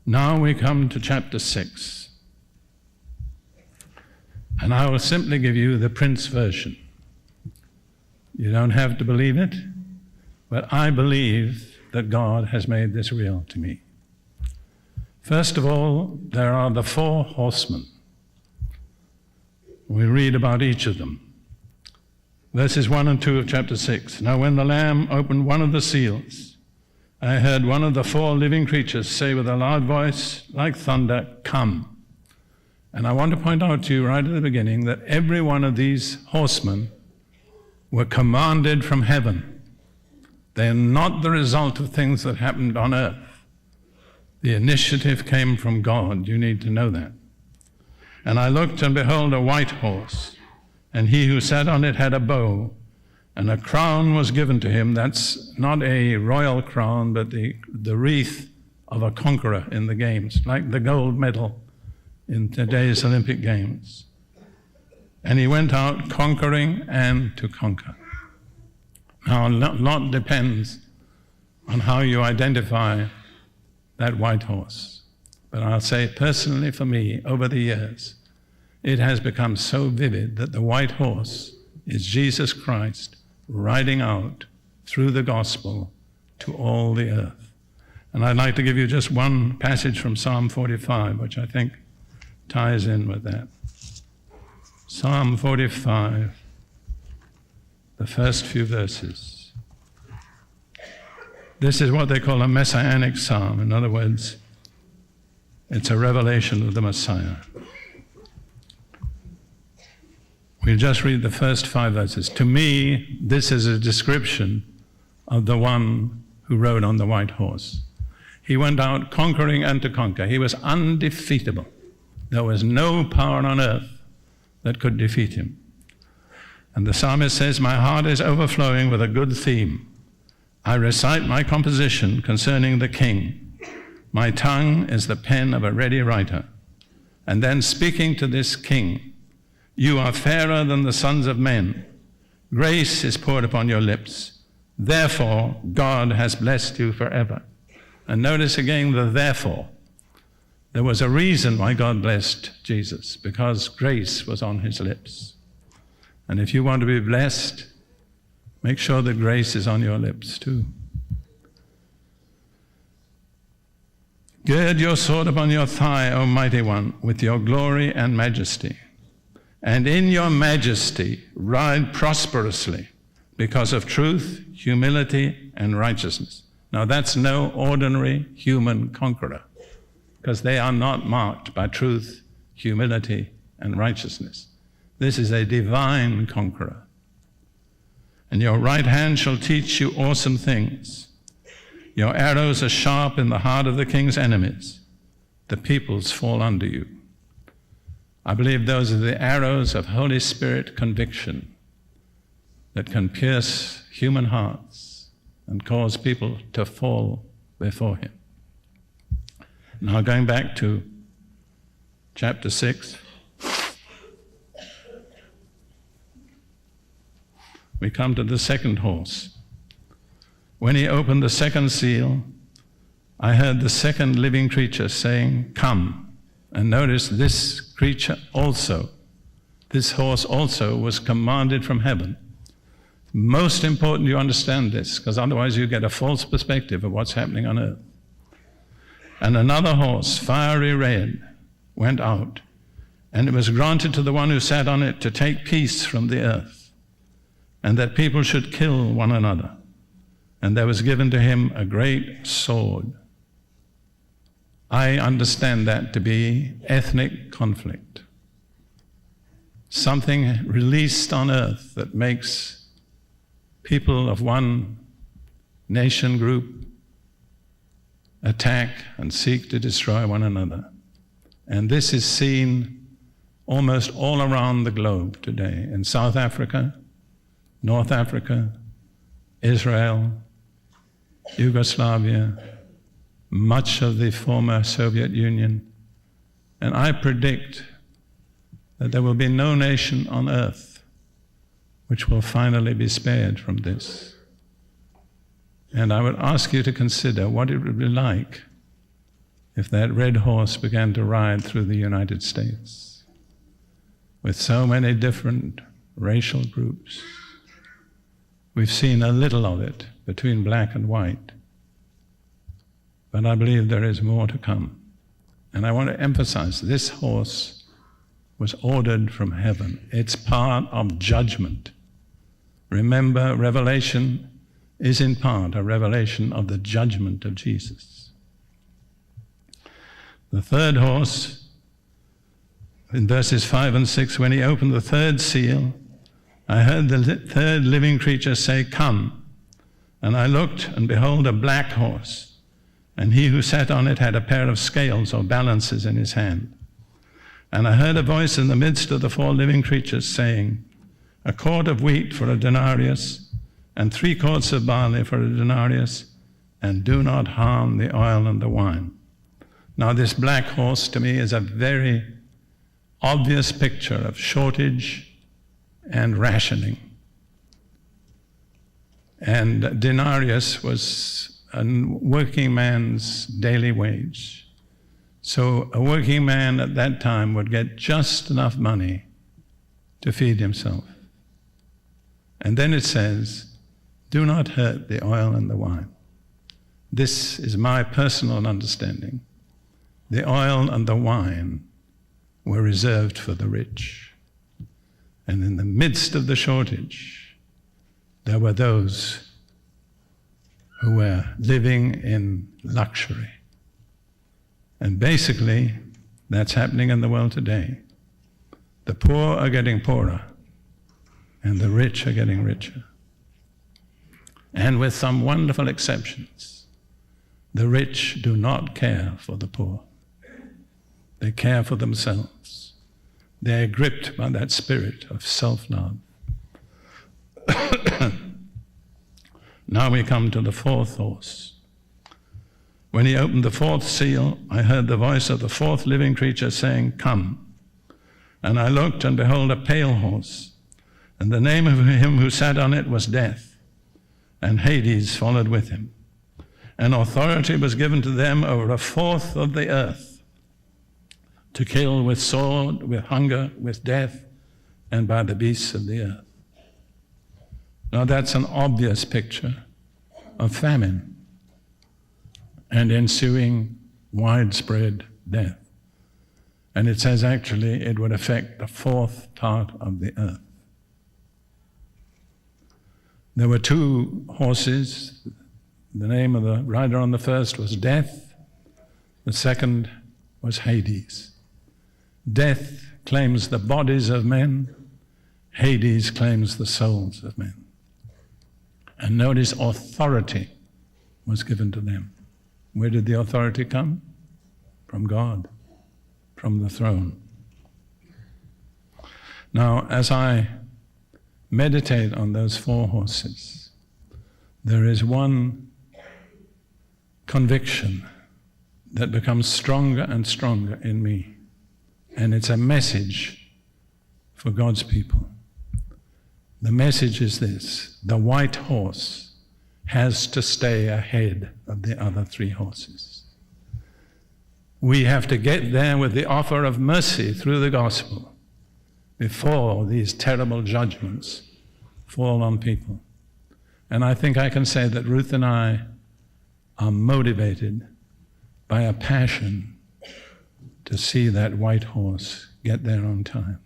Now we come to chapter 6. And I will simply give you the Prince version. You don't have to believe it, but I believe that God has made this real to me. First of all, there are the 4 horsemen. We read about each of them. Verses 1 and 2 of chapter 6. Now when the Lamb opened one of the seals, I heard one of the 4 living creatures say with a loud voice, like thunder, "Come." And I want to point out to you right at the beginning that every one of these horsemen were commanded from heaven. They are not the result of things that happened on earth. The initiative came from God. You need to know that. And I looked, and behold, a white horse, and he who sat on it had a bow, and a crown was given to him. That's not a royal crown, but the wreath of a conqueror in the games, like the gold medal in today's Olympic Games. And he went out conquering and to conquer. Now, a lot depends on how you identify that white horse. But I'll say personally for me, over the years, it has become so vivid that the white horse is Jesus Christ riding out through the gospel to all the earth. And I'd like to give you just one passage from Psalm 45, which I think ties in with that. Psalm 45, the first few verses. This is what they call a messianic psalm. In other words, it's a revelation of the Messiah. We'll just read the first 5 verses. To me, this is a description of the one who rode on the white horse. He went out conquering and to conquer. He was undefeatable. There was no power on earth that could defeat him. And the psalmist says, my heart is overflowing with a good theme. I recite my composition concerning the king. My tongue is the pen of a ready writer. And then speaking to this king, you are fairer than the sons of men. Grace is poured upon your lips. Therefore, God has blessed you forever. And notice again the therefore. There was a reason why God blessed Jesus, because grace was on his lips. And if you want to be blessed, make sure that grace is on your lips too. Gird your sword upon your thigh, O mighty one, with your glory and majesty. And in your majesty ride prosperously because of truth, humility, and righteousness. Now that's no ordinary human conqueror, because they are not marked by truth, humility, and righteousness. This is a divine conqueror. And your right hand shall teach you awesome things. Your arrows are sharp in the heart of the king's enemies. The peoples fall under you. I believe those are the arrows of Holy Spirit conviction that can pierce human hearts and cause people to fall before him. Now going back to chapter 6, we come to the second horse. When he opened the second seal, I heard the second living creature saying, "Come." And notice this creature also, this horse also was commanded from heaven. Most important you understand this, because otherwise you get a false perspective of what's happening on earth. And another horse, fiery red, went out, and it was granted to the one who sat on it to take peace from the earth, and that people should kill one another. And there was given to him a great sword. I understand that to be ethnic conflict. Something released on earth that makes people of one nation group attack and seek to destroy one another. And this is seen almost all around the globe today, in South Africa, North Africa, Israel, Yugoslavia, much of the former Soviet Union. And I predict that there will be no nation on earth which will finally be spared from this. And I would ask you to consider what it would be like if that red horse began to ride through the United States with so many different racial groups. We've seen a little of it between black and white, but I believe there is more to come. And I want to emphasize, this horse was ordered from heaven. It's part of judgment. Remember, Revelation is in part a revelation of the judgment of Jesus. The third horse, in verses 5 and 6, when he opened the third seal, I heard the third living creature say, "Come." And I looked, and behold, a black horse, and he who sat on it had a pair of scales or balances in his hand. And I heard a voice in the midst of the four living creatures saying, "A quart of wheat for a denarius, and 3 quarts of barley for a denarius, and do not harm the oil and the wine." Now this black horse to me is a very obvious picture of shortage and rationing. And denarius was a working man's daily wage. So a working man at that time would get just enough money to feed himself. And then it says, "Do not hurt the oil and the wine." This is my personal understanding. The oil and the wine were reserved for the rich. And in the midst of the shortage, there were those who were living in luxury. And basically, that's happening in the world today. The poor are getting poorer, and the rich are getting richer. And with some wonderful exceptions, the rich do not care for the poor. They care for themselves. They are gripped by that spirit of self-love. Now we come to the fourth horse. When he opened the fourth seal, I heard the voice of the fourth living creature saying, "Come." And I looked, and behold, a pale horse, and the name of him who sat on it was Death, and Hades followed with him. And authority was given to them over a fourth of the earth, to kill with sword, with hunger, with death, and by the beasts of the earth. Now that's an obvious picture of famine and ensuing widespread death. And it says actually it would affect a fourth part of the earth. There were 2 horses. The name of the rider on the first was Death. The second was Hades. Death claims the bodies of men. Hades claims the souls of men. And notice authority was given to them. Where did the authority come? From God, from the throne. Now, as I meditate on those 4 horses, there is one conviction that becomes stronger and stronger in me. And it's a message for God's people. The message is this: the white horse has to stay ahead of the other 3 horses. We have to get there with the offer of mercy through the gospel before these terrible judgments fall on people. And I think I can say that Ruth and I are motivated by a passion to see that white horse get there on time.